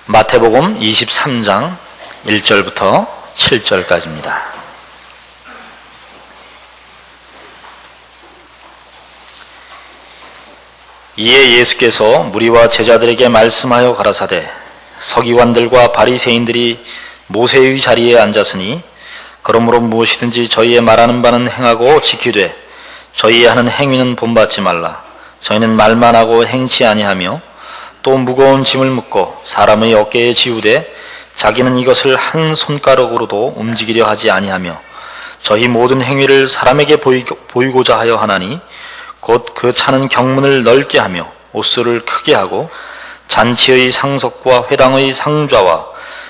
마태복음 23장 1절부터 7절까지입니다. 이에 예수께서 무리와 제자들에게 말씀하여 가라사대 서기관들과 바리새인들이 모세의 자리에 앉았으니 그러므로 무엇이든지 저희의 말하는 바는 행하고 지키되 저희의 하는 행위는 본받지 말라. 저희는 말만 하고 행치 아니하며 또 무거운 짐을 묶고 사람의 어깨에 지우되 자기는 이것을 한 손가락으로도 움직이려 하지 아니하며 저희 모든 행위를 사람에게 보이고자 하여 하나니 곧 그 차는 경문을 넓게 하며 옷수를 크게 하고 잔치의 상석과 회당의 상좌와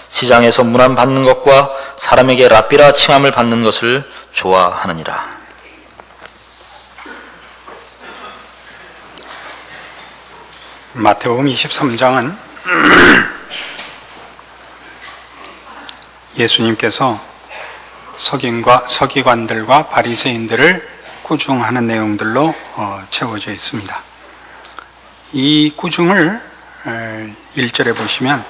시장에서 문안 받는 것과 사람에게 랍비라 칭함을 받는 것을 좋아하느니라. 마태복음 23장은 예수님께서 서기관들과 바리새인들을 꾸중하는 내용들로 채워져 있습니다. 이 꾸중을 1절에 보시면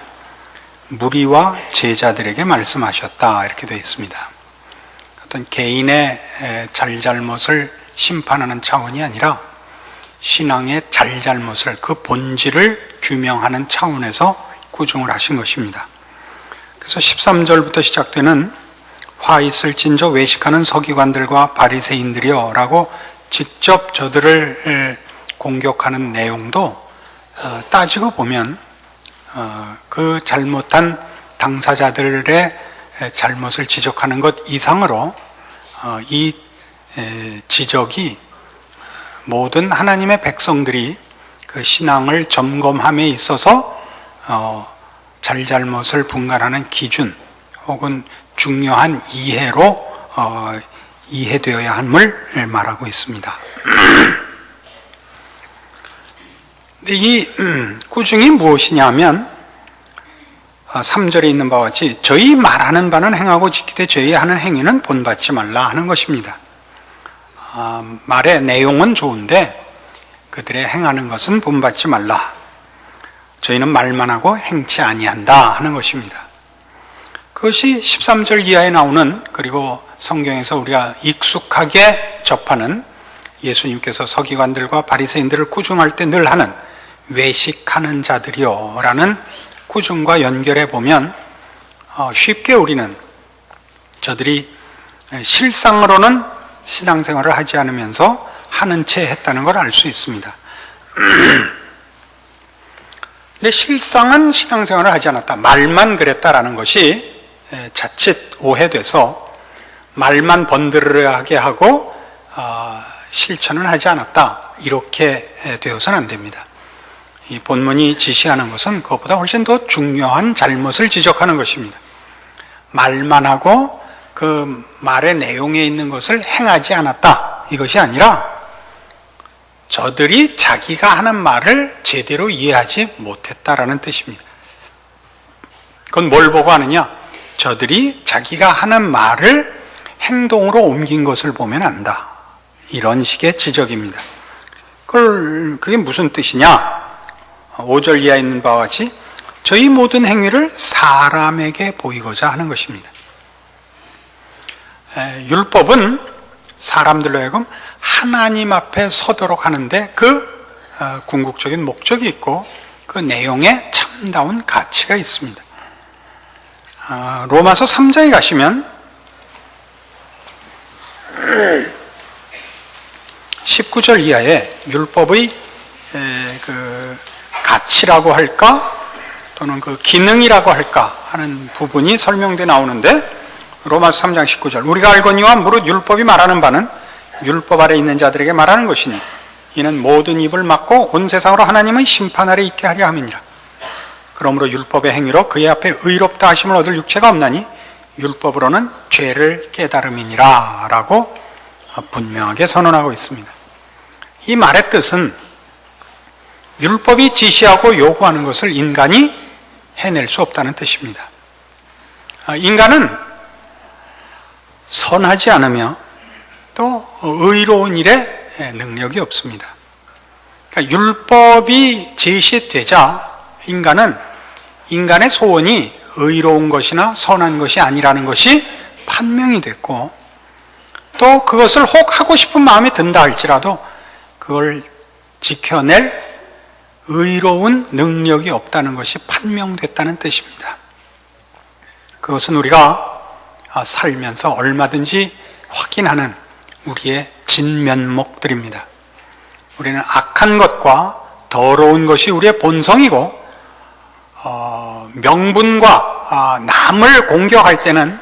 무리와 제자들에게 말씀하셨다 이렇게 되어 있습니다. 어떤 개인의 잘잘못을 심판하는 차원이 아니라 신앙의 잘잘못을 그 본질을 규명하는 차원에서 꾸중을 하신 것입니다. 그래서 13절부터 시작되는 화 있을진저 외식하는 서기관들과 바리새인들이여 라고 직접 저들을 공격하는 내용도 따지고 보면 그 잘못한 당사자들의 잘못을 지적하는 것 이상으로 이 지적이 모든 하나님의 백성들이 그 신앙을 점검함에 있어서 잘잘못을 분간하는 기준 혹은 중요한 이해로 이해되어야 함을 말하고 있습니다. 이 꾸중이 무엇이냐면 3절에 있는 바와 같이 저희 말하는 바는 행하고 지키되 저희 하는 행위는 본받지 말라 하는 것입니다. 말의 내용은 좋은데 그들의 행하는 것은 본받지 말라. 저희는 말만 하고 행치 아니한다 하는 것입니다. 그것이 13절 이하에 나오는, 그리고 성경에서 우리가 익숙하게 접하는 예수님께서 서기관들과 바리새인들을 꾸중할 때 늘 하는 외식하는 자들이요 라는 꾸중과 연결해 보면 쉽게 우리는 저들이 실상으로는 신앙생활을 하지 않으면서 하는 채 했다는 걸 알 수 있습니다. 근데 실상은 신앙생활을 하지 않았다, 말만 그랬다라는 것이 자칫 오해돼서 말만 번들하게 하고 실천은 하지 않았다 이렇게 되어서는 안 됩니다. 이 본문이 지시하는 것은 그것보다 훨씬 더 중요한 잘못을 지적하는 것입니다. 말만 하고 그 말의 내용에 있는 것을 행하지 않았다 이것이 아니라 저들이 자기가 하는 말을 제대로 이해하지 못했다라는 뜻입니다. 그건 뭘 보고 하느냐? 저들이 자기가 하는 말을 행동으로 옮긴 것을 보면 안다, 이런 식의 지적입니다. 그게 무슨 뜻이냐? 5절 이하에 있는 바와 같이 저희 모든 행위를 사람에게 보이고자 하는 것입니다. 율법은 사람들로 하여금 하나님 앞에 서도록 하는데 그 궁극적인 목적이 있고 그 내용에 참다운 가치가 있습니다. 로마서 3장에 가시면 19절 이하에 율법의 그 가치라고 할까 또는 그 기능이라고 할까 하는 부분이 설명돼 나오는데, 로마서 3장 19절 우리가 알거니와 무릇 율법이 말하는 바는 율법 아래 있는 자들에게 말하는 것이니 이는 모든 입을 막고 온 세상으로 하나님의 심판 아래 있게 하려 함이니라. 그러므로 율법의 행위로 그의 앞에 의롭다 하심을 얻을 육체가 없나니 율법으로는 죄를 깨달음이니라 라고 분명하게 선언하고 있습니다. 이 말의 뜻은 율법이 지시하고 요구하는 것을 인간이 해낼 수 없다는 뜻입니다. 인간은 선하지 않으며 또 의로운 일에 능력이 없습니다. 그러니까 율법이 제시되자 인간은 인간의 소원이 의로운 것이나 선한 것이 아니라는 것이 판명이 됐고, 또 그것을 혹 하고 싶은 마음이 든다 할지라도 그걸 지켜낼 의로운 능력이 없다는 것이 판명됐다는 뜻입니다. 그것은 우리가 살면서 얼마든지 확인하는 우리의 진면목들입니다. 우리는 악한 것과 더러운 것이 우리의 본성이고, 명분과 남을 공격할 때는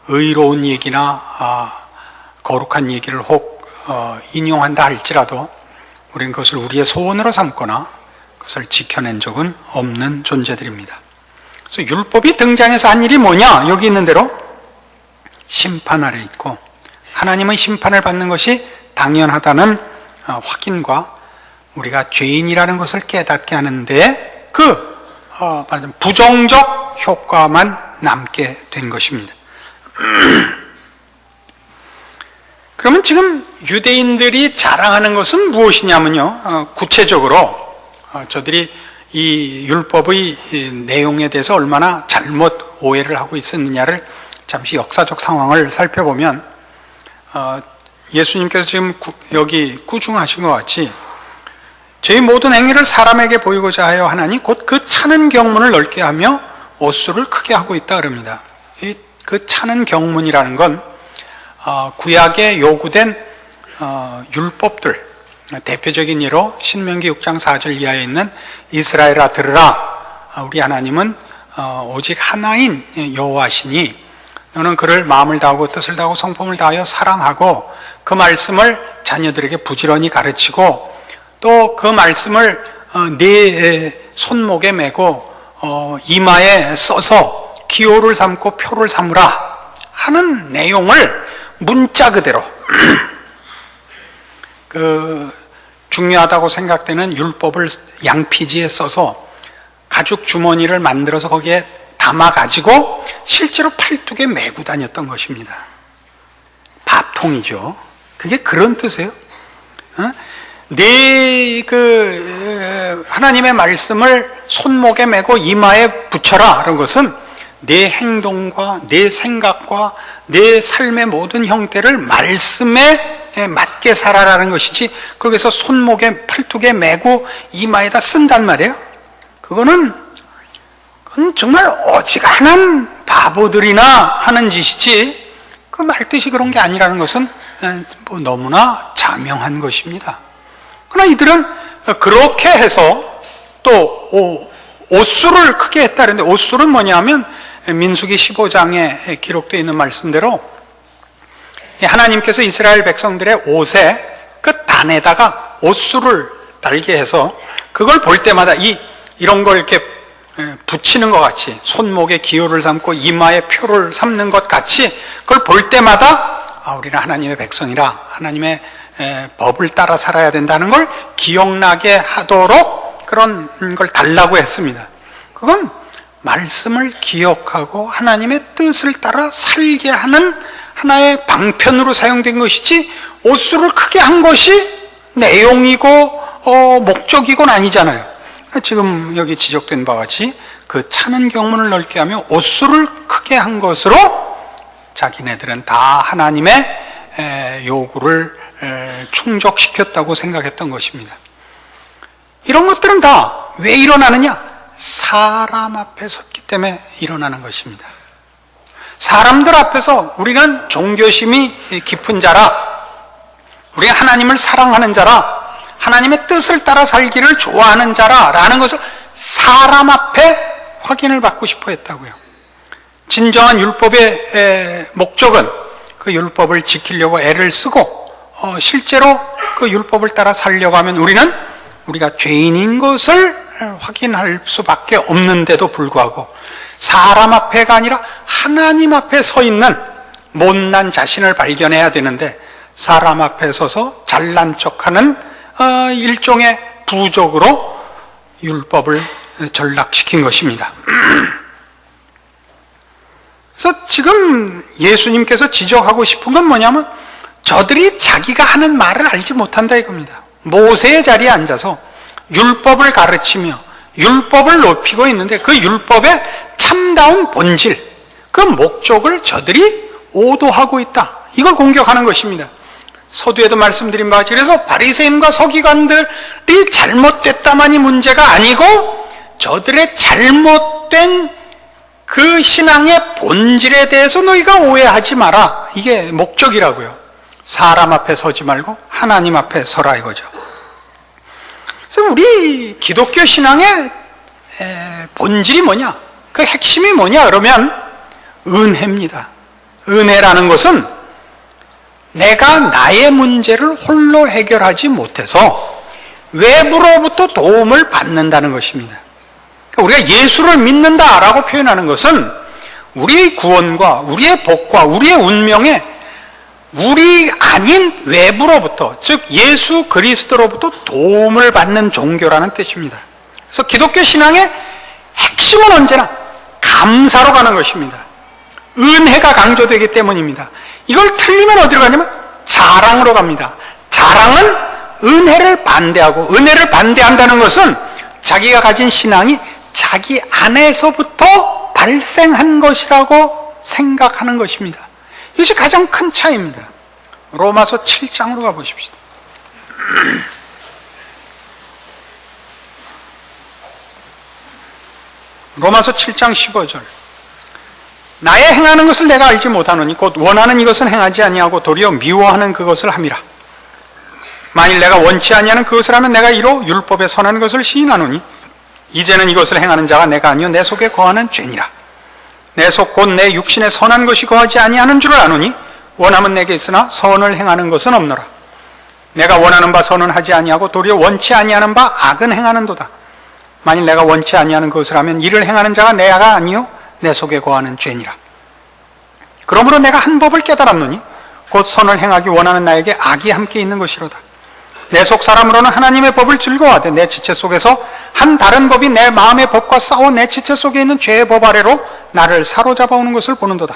의로운 얘기나 거룩한 얘기를 혹 인용한다 할지라도 우리는 그것을 우리의 소원으로 삼거나 그것을 지켜낸 적은 없는 존재들입니다. 그래서 율법이 등장해서 한 일이 뭐냐? 여기 있는 대로 심판 아래 있고, 하나님은 심판을 받는 것이 당연하다는 확인과 우리가 죄인이라는 것을 깨닫게 하는데 말하자면 부정적 효과만 남게 된 것입니다. 그러면 지금 유대인들이 자랑하는 것은 무엇이냐면요, 구체적으로 저들이 이 율법의 내용에 대해서 얼마나 잘못 오해를 하고 있었느냐를 잠시 역사적 상황을 살펴보면, 예수님께서 지금 여기 꾸중하신 것 같이 저희 모든 행위를 사람에게 보이고자 하여 하나니 곧 그 차는 경문을 넓게 하며 옷수를 크게 하고 있다 그럽니다. 그 차는 경문이라는 건 구약에 요구된 율법들, 대표적인 예로 신명기 6장 4절 이하에 있는 이스라엘아 들으라, 우리 하나님은 오직 하나인 여호와시니 너는 그를 마음을 다하고 뜻을 다하고 성품을 다하여 사랑하고 그 말씀을 자녀들에게 부지런히 가르치고 또 그 말씀을 네 손목에 메고 이마에 써서 기호를 삼고 표를 삼으라 하는 내용을 문자 그대로 중요하다고 생각되는 율법을 양피지에 써서 가죽 주머니를 만들어서 거기에 담아가지고 실제로 팔뚝에 메고 다녔던 것입니다. 밥통이죠. 그게 그런 뜻이에요. 하나님의 말씀을 손목에 메고 이마에 붙여라. 그런 것은 내 행동과 내 생각과 내 삶의 모든 형태를 말씀에 맞게 살아라는 것이지, 거기서 손목에 팔뚝에 메고 이마에다 쓴단 말이에요. 그건 정말 어지간한 바보들이나 하는 짓이지, 그 말뜻이 그런 게 아니라는 것은 너무나 자명한 것입니다. 그러나 이들은 그렇게 해서 또 옷수를 크게 했다 그랬는데, 옷수는 뭐냐면 민수기 15장에 기록되어 있는 말씀대로 하나님께서 이스라엘 백성들의 옷에 끝단에다가 옷수를 달게 해서 그걸 볼 때마다 이런 걸 이렇게 붙이는 것 같이, 손목에 기호를 삼고 이마에 표를 삼는 것 같이 그걸 볼 때마다 우리는 하나님의 백성이라 하나님의 법을 따라 살아야 된다는 걸 기억나게 하도록 그런 걸 달라고 했습니다. 그건 말씀을 기억하고 하나님의 뜻을 따라 살게 하는 하나의 방편으로 사용된 것이지, 옷수를 크게 한 것이 내용이고 목적이곤 아니잖아요. 지금 여기 지적된 바와 같이 그 차는 경문을 넓게 하며 옷수를 크게 한 것으로 자기네들은 다 하나님의 요구를 충족시켰다고 생각했던 것입니다. 이런 것들은 다 왜 일어나느냐? 사람 앞에 섰기 때문에 일어나는 것입니다. 사람들 앞에서 우리는 종교심이 깊은 자라, 우리는 하나님을 사랑하는 자라, 하나님의 뜻을 따라 살기를 좋아하는 자라 라는 것을 사람 앞에 확인을 받고 싶어 했다고요. 진정한 율법의 목적은 그 율법을 지키려고 애를 쓰고 실제로 그 율법을 따라 살려고 하면 우리가 죄인인 것을 확인할 수밖에 없는데도 불구하고 사람 앞에가 아니라 하나님 앞에 서 있는 못난 자신을 발견해야 되는데, 사람 앞에 서서 잘난 척하는 일종의 부족으로 율법을 전락시킨 것입니다. 그래서 지금 예수님께서 지적하고 싶은 건 뭐냐면, 저들이 자기가 하는 말을 알지 못한다 이겁니다. 모세의 자리에 앉아서 율법을 가르치며 율법을 높이고 있는데 그 율법의 참다운 본질, 그 목적을 저들이 오도하고 있다. 이걸 공격하는 것입니다. 서두에도 말씀드린 바와 같이 그래서 바리새인과 서기관들이 잘못됐다만이 문제가 아니고 저들의 잘못된 그 신앙의 본질에 대해서 너희가 오해하지 마라. 이게 목적이라고요. 사람 앞에 서지 말고 하나님 앞에 서라 이거죠. 그래서 우리 기독교 신앙의 본질이 뭐냐? 그 핵심이 뭐냐? 그러면 은혜입니다. 은혜라는 것은 내가 나의 문제를 홀로 해결하지 못해서 외부로부터 도움을 받는다는 것입니다. 우리가 예수를 믿는다라고 표현하는 것은 우리의 구원과 우리의 복과 우리의 운명에 우리 아닌 외부로부터, 즉 예수 그리스도로부터 도움을 받는 종교라는 뜻입니다. 그래서 기독교 신앙의 핵심은 언제나 감사로 가는 것입니다. 은혜가 강조되기 때문입니다. 이걸 틀리면 어디로 가냐면 자랑으로 갑니다. 자랑은 은혜를 반대하고, 은혜를 반대한다는 것은 자기가 가진 신앙이 자기 안에서부터 발생한 것이라고 생각하는 것입니다. 이것이 가장 큰 차이입니다. 로마서 7장으로 가보십시다. 로마서 7장 15절. 나의 행하는 것을 내가 알지 못하노니 곧 원하는 이것은 행하지 아니하고 도리어 미워하는 그것을 함이라. 만일 내가 원치 아니하는 그것을 하면 내가 이로 율법에 선한 것을 시인하노니 이제는 이것을 행하는 자가 내가 아니요 내 속에 거하는 죄니라. 내 속 곧 내 육신에 선한 것이 거하지 아니하는 줄을 아노니 원함은 내게 있으나 선을 행하는 것은 없노라. 내가 원하는 바 선은 하지 아니하고 도리어 원치 아니하는 바 악은 행하는도다. 만일 내가 원치 아니하는 것을 하면 이를 행하는 자가 내가 아니요 내 속에 거하는 죄니라. 그러므로 내가 한 법을 깨달았노니 곧 선을 행하기 원하는 나에게 악이 함께 있는 것이로다. 내 속 사람으로는 하나님의 법을 즐거워하되 내 지체 속에서 한 다른 법이 내 마음의 법과 싸워 내 지체 속에 있는 죄의 법 아래로 나를 사로잡아 오는 것을 보는도다.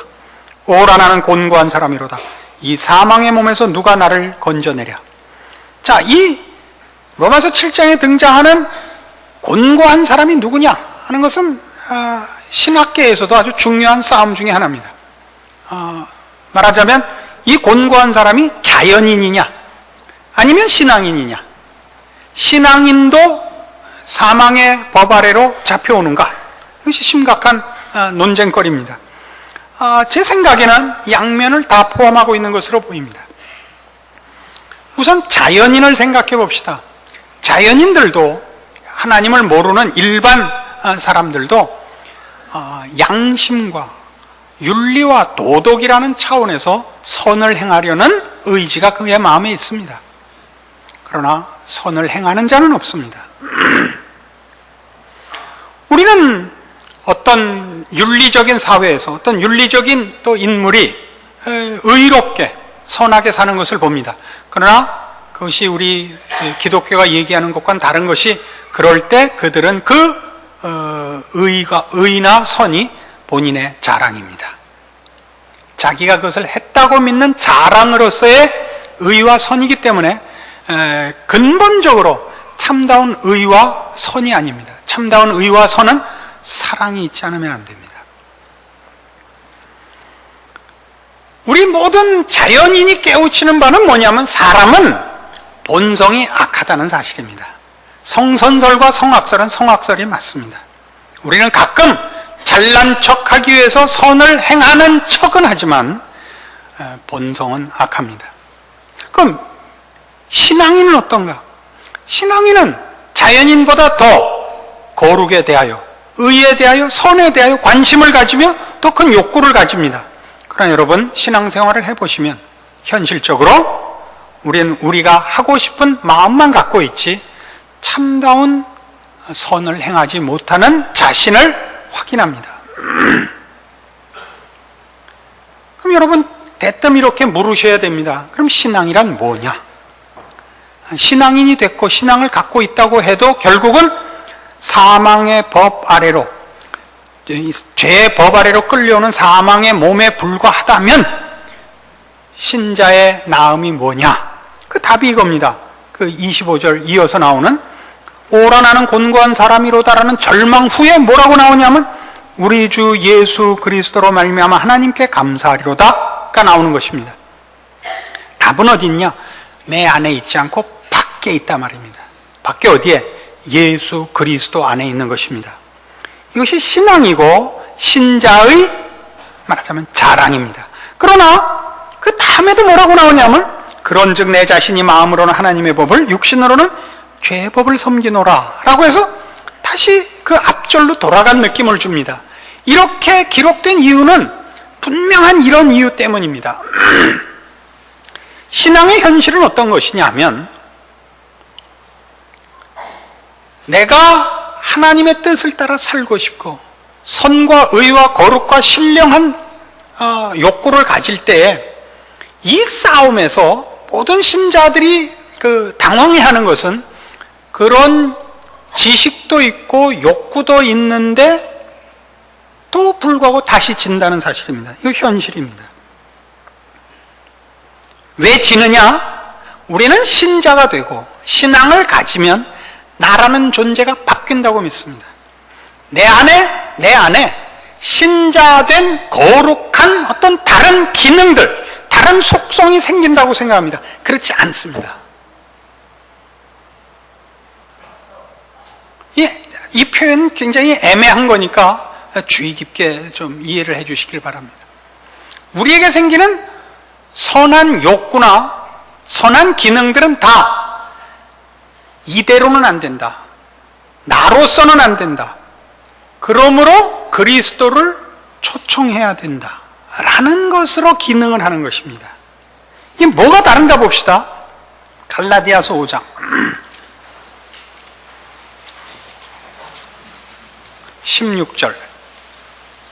오라 나는 곤고한 사람이로다. 이 사망의 몸에서 누가 나를 건져내랴. 자, 이 로마서 7장에 등장하는 곤고한 사람이 누구냐 하는 것은 신학계에서도 아주 중요한 싸움 중에 하나입니다. 말하자면 이 곤고한 사람이 자연인이냐 아니면 신앙인이냐. 신앙인도 사망의 법 아래로 잡혀오는가. 이것이 심각한 논쟁거리입니다. 제 생각에는 양면을 다 포함하고 있는 것으로 보입니다. 우선 자연인을 생각해 봅시다. 자연인들도 하나님을 모르는 일반 사람들도 양심과 윤리와 도덕이라는 차원에서 선을 행하려는 의지가 그의 마음에 있습니다. 그러나 선을 행하는 자는 없습니다. 우리는 어떤 윤리적인 사회에서 어떤 윤리적인 또 인물이 의롭게 선하게 사는 것을 봅니다. 그러나 그것이 우리 기독교가 얘기하는 것과는 다른 것이 그럴 때 그들은 그 의나 선이 본인의 자랑입니다. 자기가 그것을 했다고 믿는 자랑으로서의 의와 선이기 때문에 근본적으로 참다운 의와 선이 아닙니다. 참다운 의와 선은 사랑이 있지 않으면 안 됩니다. 우리 모든 자연인이 깨우치는 바는 뭐냐면 사람은 본성이 악하다는 사실입니다. 성선설과 성악설은 성악설이 맞습니다. 우리는 가끔 잘난 척하기 위해서 선을 행하는 척은 하지만 본성은 악합니다. 그럼 신앙인은 어떤가? 신앙인은 자연인보다 더 거룩에 대하여, 의에 대하여, 선에 대하여 관심을 가지며 더 큰 욕구를 가집니다. 그러나 여러분 신앙생활을 해보시면 현실적으로 우리는 우리가 하고 싶은 마음만 갖고 있지 참다운 선을 행하지 못하는 자신을 확인합니다. 그럼 여러분 대뜸 이렇게 물으셔야 됩니다. 그럼 신앙이란 뭐냐? 신앙인이 됐고 신앙을 갖고 있다고 해도 결국은 사망의 법 아래로, 죄의 법 아래로 끌려오는 사망의 몸에 불과하다면 신자의 나음이 뭐냐? 그 답이 이겁니다. 그 25절 이어서 나오는 오라 나는 곤고한 사람이로다라는 절망 후에 뭐라고 나오냐면 우리 주 예수 그리스도로 말미암아 하나님께 감사하리로다가 나오는 것입니다. 답은 어디 있냐? 내 안에 있지 않고 밖에 있단 말입니다. 밖에 어디에? 예수 그리스도 안에 있는 것입니다. 이것이 신앙이고 신자의 말하자면 자랑입니다. 그러나 그 다음에도 뭐라고 나오냐면 그런즉 내 자신이 마음으로는 하나님의 법을 육신으로는 죄의 법을 섬기노라 라고 해서 다시 그 앞절로 돌아간 느낌을 줍니다. 이렇게 기록된 이유는 분명한 이런 이유 때문입니다. 신앙의 현실은 어떤 것이냐 하면 내가 하나님의 뜻을 따라 살고 싶고 선과 의와 거룩과 신령한 욕구를 가질 때에 이 싸움에서 모든 신자들이 당황해하는 것은 그런 지식도 있고 욕구도 있는데 또 불구하고 다시 진다는 사실입니다. 이거 현실입니다. 왜 지느냐? 우리는 신자가 되고 신앙을 가지면 나라는 존재가 바뀐다고 믿습니다. 내 안에 신자된 거룩한 어떤 다른 기능들, 다른 속성이 생긴다고 생각합니다. 그렇지 않습니다. 이 표현 굉장히 애매한 거니까 주의 깊게 좀 이해를 해 주시길 바랍니다. 우리에게 생기는 선한 욕구나 선한 기능들은 다 이대로는 안 된다. 나로서는 안 된다. 그러므로 그리스도를 초청해야 된다. 라는 것으로 기능을 하는 것입니다. 이게 뭐가 다른가 봅시다. 갈라디아서 5장 16절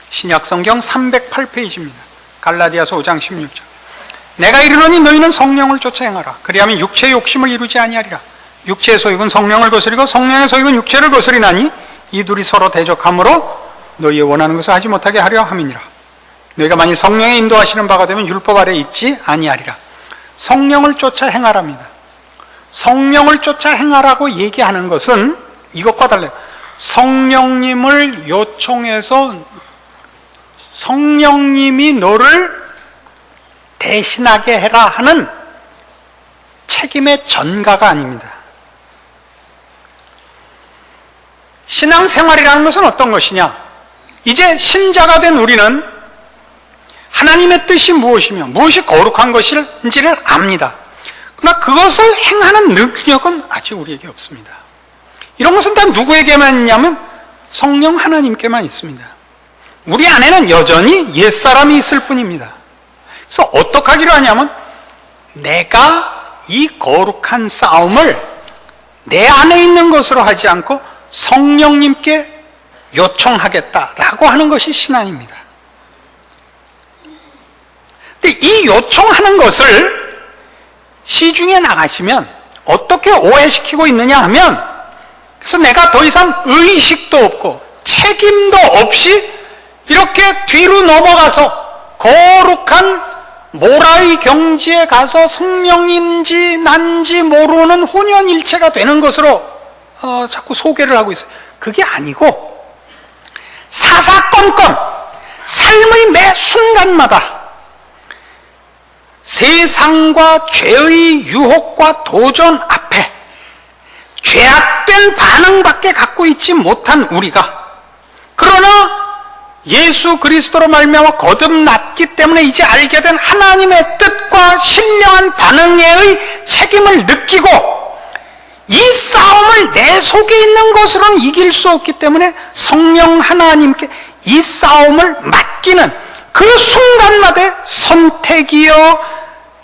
신약성경 308페이지입니다. 갈라디아서 5장 16절 내가 이르노니 너희는 성령을 쫓아 행하라. 그리하면 육체의 욕심을 이루지 아니하리라. 육체의 소욕은 성령을 거스리고 성령의 소욕은 육체를 거스리나니 이 둘이 서로 대적함으로 너희의 원하는 것을 하지 못하게 하려 함이니라. 너희가 만일 성령의 인도하시는 바가 되면 율법 아래 있지 아니하리라. 성령을 쫓아 행하랍니다. 성령을 쫓아 행하라고 얘기하는 것은 이것과 달라요. 성령님을 요청해서 성령님이 너를 대신하게 해라 하는 책임의 전가가 아닙니다. 신앙생활이라는 것은 어떤 것이냐? 이제 신자가 된 우리는 하나님의 뜻이 무엇이며 무엇이 거룩한 것인지를 압니다. 그러나 그것을 행하는 능력은 아직 우리에게 없습니다. 이런 것은 다 누구에게만 있냐면 성령 하나님께만 있습니다. 우리 안에는 여전히 옛사람이 있을 뿐입니다. 그래서 어떻게 하기로 하냐면 내가 이 거룩한 싸움을 내 안에 있는 것으로 하지 않고 성령님께 요청하겠다라고 하는 것이 신앙입니다. 근데 이 요청하는 것을 시중에 나가시면 어떻게 오해시키고 있느냐 하면 그래서 내가 더 이상 의식도 없고 책임도 없이 이렇게 뒤로 넘어가서 거룩한 모라의 경지에 가서 성령인지 난지 모르는 혼연일체가 되는 것으로 자꾸 소개를 하고 있어요. 그게 아니고 사사건건 삶의 매 순간마다 세상과 죄의 유혹과 도전 앞에 죄악된 반응밖에 갖고 있지 못한 우리가 그러나 예수 그리스도로 말미암아 거듭났기 때문에 이제 알게 된 하나님의 뜻과 신령한 반응의 책임을 느끼고 이 싸움을 내 속에 있는 것으로는 이길 수 없기 때문에 성령 하나님께 이 싸움을 맡기는 그 순간마다 선택이요,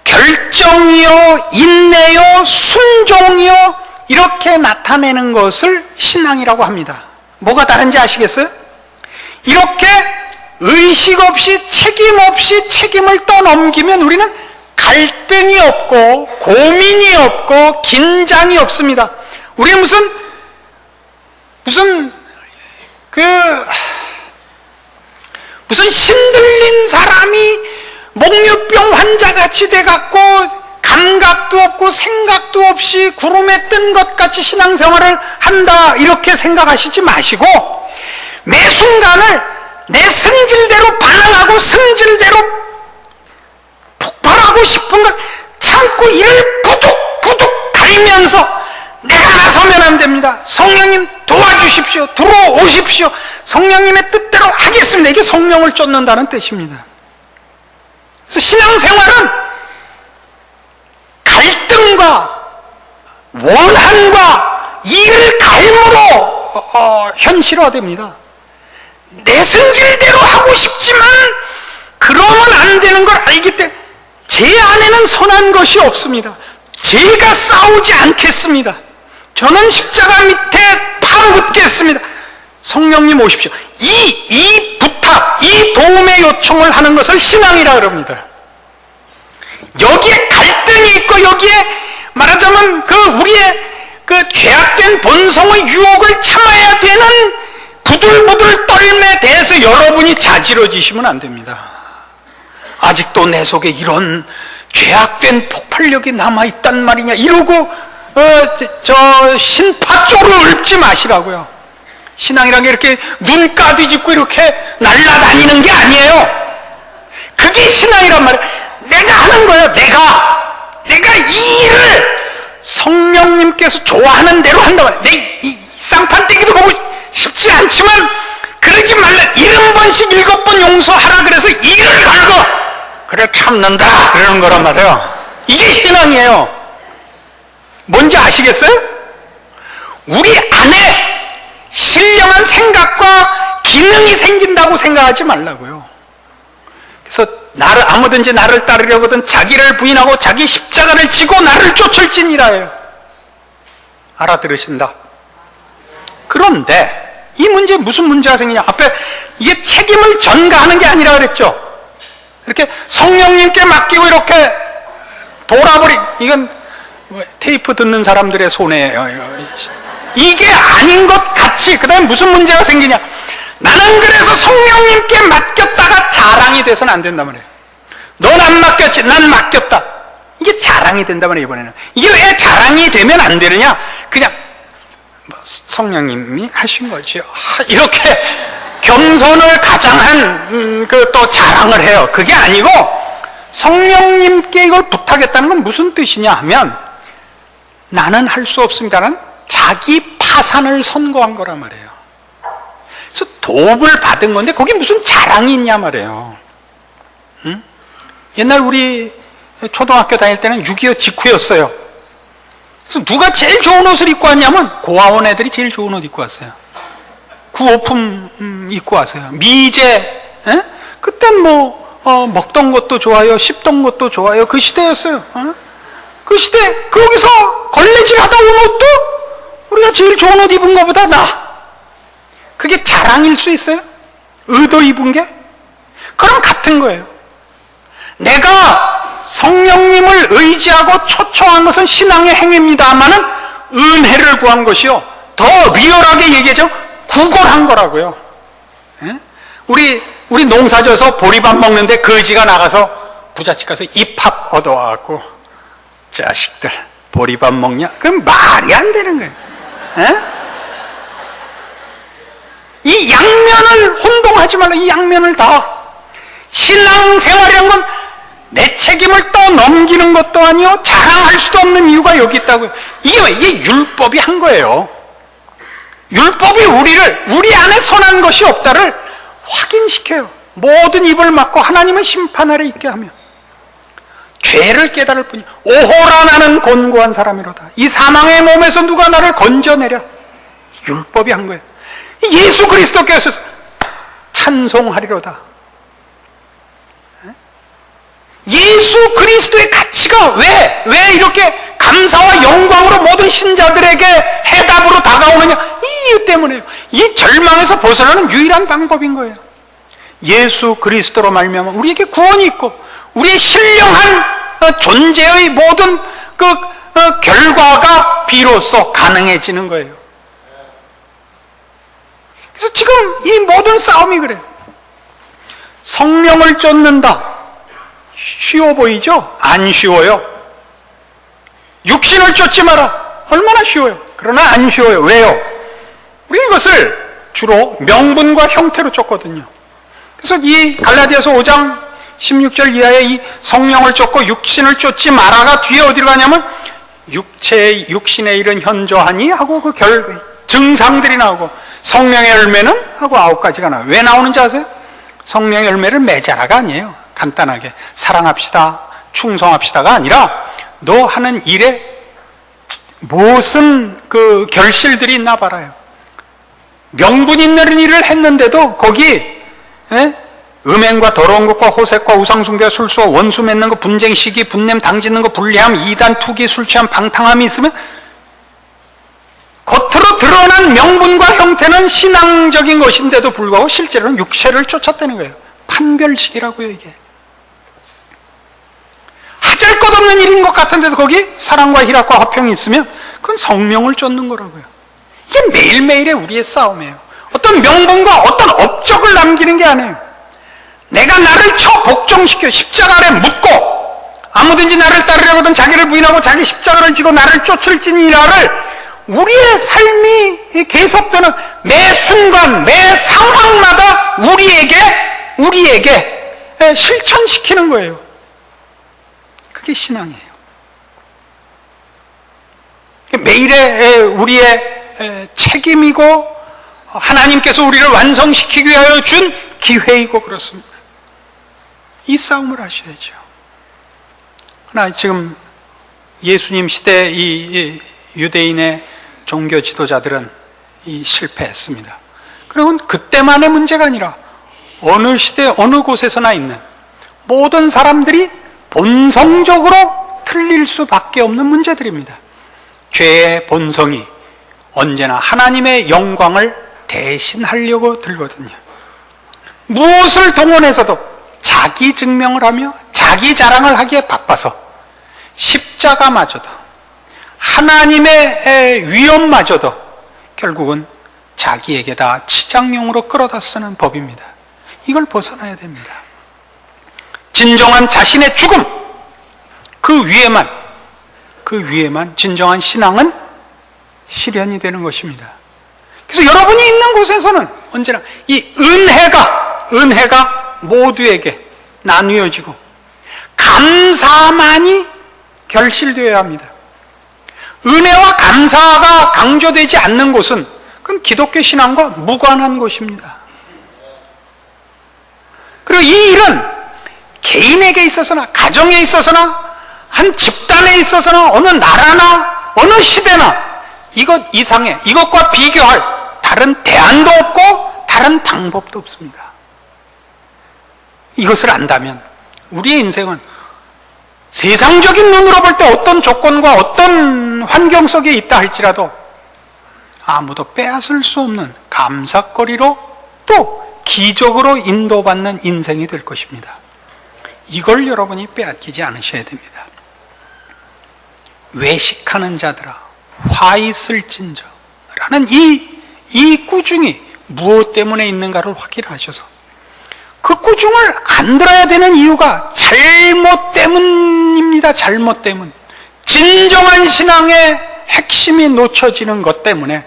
결정이요, 인내요, 순종이요 이렇게 나타내는 것을 신앙이라고 합니다. 뭐가 다른지 아시겠어요? 이렇게 의식 없이 책임 없이 책임을 떠넘기면 우리는 갈등이 없고 고민이 없고 긴장이 없습니다. 우리는 무슨 신들린 사람이 목류병 환자같이 돼갖고 간 감각도 없고 생각도 없이 구름에 뜬 것 같이 신앙생활을 한다 이렇게 생각하시지 마시고 매 순간을 내 성질대로 반응하고 성질대로 폭발하고 싶은 걸 참고 이를 부득부득 갈면서 내가 나서면 안 됩니다. 성령님 도와주십시오. 들어오십시오. 성령님의 뜻대로 하겠습니다. 이게 성령을 쫓는다는 뜻입니다. 그래서 신앙생활은 갈등과 원한과 이를 갈므로 현실화됩니다. 내 성질대로 하고 싶지만 그러면 안 되는 걸 알기 때문에 제 안에는 선한 것이 없습니다. 제가 싸우지 않겠습니다. 저는 십자가 밑에 파묻겠습니다. 성령님 오십시오. 이 부탁, 이 도움의 요청을 하는 것을 신앙이라 그럽니다. 여기에 갈등이 있고 여기에 말하자면 우리의 죄악된 본성의 유혹을 참아야 되는 부들부들 떨림에 대해서 여러분이 자지러지시면 안 됩니다. 아직도 내 속에 이런 죄악된 폭발력이 남아있단 말이냐 이러고 신파조를 읊지 마시라고요. 신앙이란 게 이렇게 눈가 뒤집고 이렇게 날아다니는 게 아니에요. 그게 신앙이란 말이에요. 내가 하는 거예요. 내가 이 일을 성령님께서 좋아하는 대로 한단 말이에요. 이 쌍판떼기도 보고 싶지 않지만 그러지 말라. 70번씩 7번 용서하라 그래서 이를 걸고 그래 참는다 그러는 거란 말이에요. 이게 신앙이에요. 뭔지 아시겠어요? 우리 안에 신령한 생각과 기능이 생긴다고 생각하지 말라고요. 그래서 아무든지 나를 따르려거든 자기를 부인하고 자기 십자가를 지고 나를 쫓을지니라예요. 알아들으신다. 그런데 이 문제에 무슨 문제가 생기냐? 앞에 이게 책임을 전가하는 게 아니라 그랬죠. 이렇게 성령님께 맡기고 이렇게 이건 테이프 듣는 사람들의 손해예요. 이게 아닌 것 같이 그 다음에 무슨 문제가 생기냐? 나는 그래서 성령님께 맡겼다가 자랑이 돼서는 안 된단 말이에요. 넌 안 맡겼지, 난 맡겼다. 이게 자랑이 된단 말이에요. 이번에는 이게 왜 자랑이 되면 안 되느냐? 그냥 성령님이 하신 거죠. 이렇게 겸손을 가장한 또 자랑을 해요. 그게 아니고 성령님께 이걸 부탁했다는 건 무슨 뜻이냐 하면 나는 할 수 없습니다는 자기 파산을 선고한 거란 말이에요. 그래서 도움을 받은 건데 거기 무슨 자랑이 있냐 말이에요. 응? 옛날 우리 초등학교 다닐 때는 6.25 직후였어요. 그래서 누가 제일 좋은 옷을 입고 왔냐면 고아원 애들이 제일 좋은 옷 입고 왔어요. 구호품 입고 왔어요. 미제, 에? 그땐 먹던 것도 좋아요, 씹던 것도 좋아요. 그 시대였어요. 그 시대 거기서 걸레질 하다 온 옷도 우리가 제일 좋은 옷 입은 것보다 나아. 그게 자랑일 수 있어요? 의도 입은 게? 그럼 같은 거예요. 내가 성령님을 의지하고 초청한 것은 신앙의 행위입니다만은 은혜를 구한 것이요. 더 리얼하게 얘기하자면 구걸한 거라고요. 예? 우리 농사져서 보리밥 먹는데 거지가 나가서 부잣집 가서 입합 얻어와갖고 자식들 보리밥 먹냐? 그럼 말이 안 되는 거예요. 예? 이 양면을 혼동하지 말라. 이 양면을 다. 신앙생활이란 건 내 책임을 떠넘기는 것도 아니요 자랑할 수도 없는 이유가 여기 있다고요. 이게 율법이 한 거예요. 율법이 우리 안에 선한 것이 없다를 확인시켜요. 모든 입을 막고 하나님은 심판 아래 있게 하며 죄를 깨달을 뿐이야. 오호라 나는 곤고한 사람이로다. 이 사망의 몸에서 누가 나를 건져내랴. 율법이 한 거예요. 예수 그리스도께서 찬송하리로다. 예수 그리스도의 가치가 왜 이렇게 감사와 영광으로 모든 신자들에게 해답으로 다가오느냐? 이 이유 때문에요. 이 절망에서 벗어나는 유일한 방법인 거예요. 예수 그리스도로 말미암아 우리에게 구원이 있고 우리의 신령한 존재의 모든 결과가 비로소 가능해지는 거예요. 그래서 지금 이 모든 싸움이 그래요. 성령을 쫓는다. 쉬워 보이죠? 안 쉬워요. 육신을 쫓지 마라. 얼마나 쉬워요. 그러나 안 쉬워요. 왜요? 우리는 이것을 주로 명분과 형태로 쫓거든요. 그래서 이 갈라디아서 5장 16절 이하의 이 성령을 쫓고 육신을 쫓지 마라가 뒤에 어디로 가냐면 육신의 일은 현저하니 하고 그 증상들이 나오고 성령의 열매는 하고 9가지가 나와요. 왜 나오는지 아세요? 성령의 열매를 맺어라가 아니에요. 간단하게 사랑합시다, 충성합시다가 아니라 너 하는 일에 무슨 그 결실들이 있나 봐라요. 명분 있는 일을 했는데도 거기 음행과 더러운 것과 호색과 우상숭배와 술수와 원수 맺는 거, 분쟁, 시기, 분냄, 당짓는 거, 불리함, 이단, 투기, 술 취함, 방탕함이 있으면 겉으로 드러난 명분과 형태는 신앙적인 것인데도 불구하고 실제로는 육체를 쫓았다는 거예요. 판별식이라고요, 이게. 하잘 것 없는 일인 것 같은데도 거기 사랑과 희락과 화평이 있으면 그건 성령을 쫓는 거라고요. 이게 매일매일의 우리의 싸움이에요. 어떤 명분과 어떤 업적을 남기는 게 아니에요. 내가 나를 복종시켜 십자가 아래 묻고 아무든지 나를 따르려거든 자기를 부인하고 자기 십자가를 지고 나를 쫓을지니라를 우리의 삶이 계속되는 매 순간 매 상황마다 우리에게 실천시키는 거예요. 그게 신앙이에요. 매일의 우리의 책임이고 하나님께서 우리를 완성시키기 위하여 준 기회이고 그렇습니다. 이 싸움을 하셔야죠. 그러나 지금 예수님 시대 이 유대인의 종교 지도자들은 실패했습니다. 그리고 그때만의 문제가 아니라 어느 시대 어느 곳에서나 있는 모든 사람들이 본성적으로 틀릴 수밖에 없는 문제들입니다. 죄의 본성이 언제나 하나님의 영광을 대신하려고 들거든요. 무엇을 동원해서도 자기 증명을 하며 자기 자랑을 하기에 바빠서 십자가마저도 하나님의 위엄마저도 결국은 자기에게 다 치장용으로 끌어다 쓰는 법입니다. 이걸 벗어나야 됩니다. 진정한 자신의 죽음, 그 위에만 진정한 신앙은 실현이 되는 것입니다. 그래서 여러분이 있는 곳에서는 언제나 이 은혜가 모두에게 나누어지고 감사만이 결실되어야 합니다. 은혜와 감사가 강조되지 않는 곳은 그건 기독교 신앙과 무관한 곳입니다. 그리고 이 일은 개인에게 있어서나 가정에 있어서나 한 집단에 있어서나 어느 나라나 어느 시대나 이것 이상의 이것과 비교할 다른 대안도 없고 다른 방법도 없습니다. 이것을 안다면 우리의 인생은 세상적인 눈으로 볼 때 어떤 조건과 어떤 환경 속에 있다 할지라도 아무도 빼앗을 수 없는 감사거리로 또 기적으로 인도받는 인생이 될 것입니다. 이걸 여러분이 빼앗기지 않으셔야 됩니다. 외식하는 자들아 화 있을진저 라는 이 꾸중이 무엇 때문에 있는가를 확인하셔서 그 꾸중을 안 들어야 되는 이유가 잘못 때문입니다. 잘못 때문. 진정한 신앙의 핵심이 놓쳐지는 것 때문에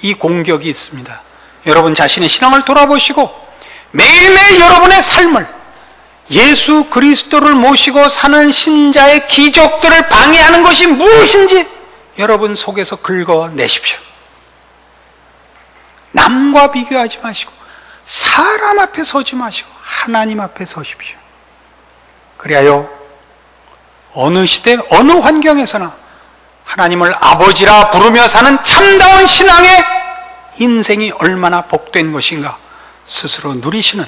이 공격이 있습니다. 여러분 자신의 신앙을 돌아보시고 매일매일 여러분의 삶을 예수 그리스도를 모시고 사는 신자의 기적들을 방해하는 것이 무엇인지 여러분 속에서 긁어내십시오. 남과 비교하지 마시고 사람 앞에 서지 마시고 하나님 앞에 서십시오. 그리하여 어느 시대 어느 환경에서나 하나님을 아버지라 부르며 사는 참다운 신앙의 인생이 얼마나 복된 것인가 스스로 누리시는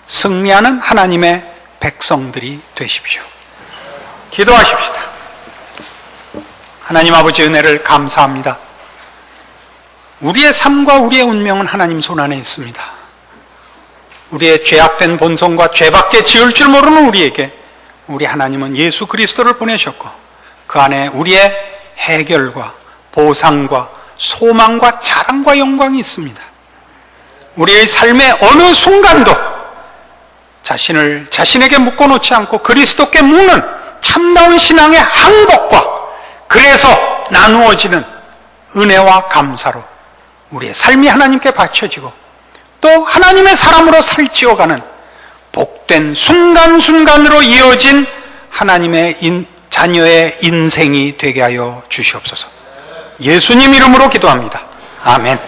승리하는 하나님의 백성들이 되십시오. 기도하십시다. 하나님 아버지 은혜를 감사합니다. 우리의 삶과 우리의 운명은 하나님 손안에 있습니다. 우리의 죄악된 본성과 죄밖에 지을 줄 모르는 우리에게 우리 하나님은 예수 그리스도를 보내셨고 그 안에 우리의 해결과 보상과 소망과 자랑과 영광이 있습니다. 우리의 삶의 어느 순간도 자신에게 묶어놓지 않고 그리스도께 묶는 참다운 신앙의 항복과 그래서 나누어지는 은혜와 감사로 우리의 삶이 하나님께 바쳐지고 또 하나님의 사람으로 살찌어가는 복된 순간순간으로 이어진 하나님의 자녀의 인생이 되게 하여 주시옵소서. 예수님 이름으로 기도합니다. 아멘.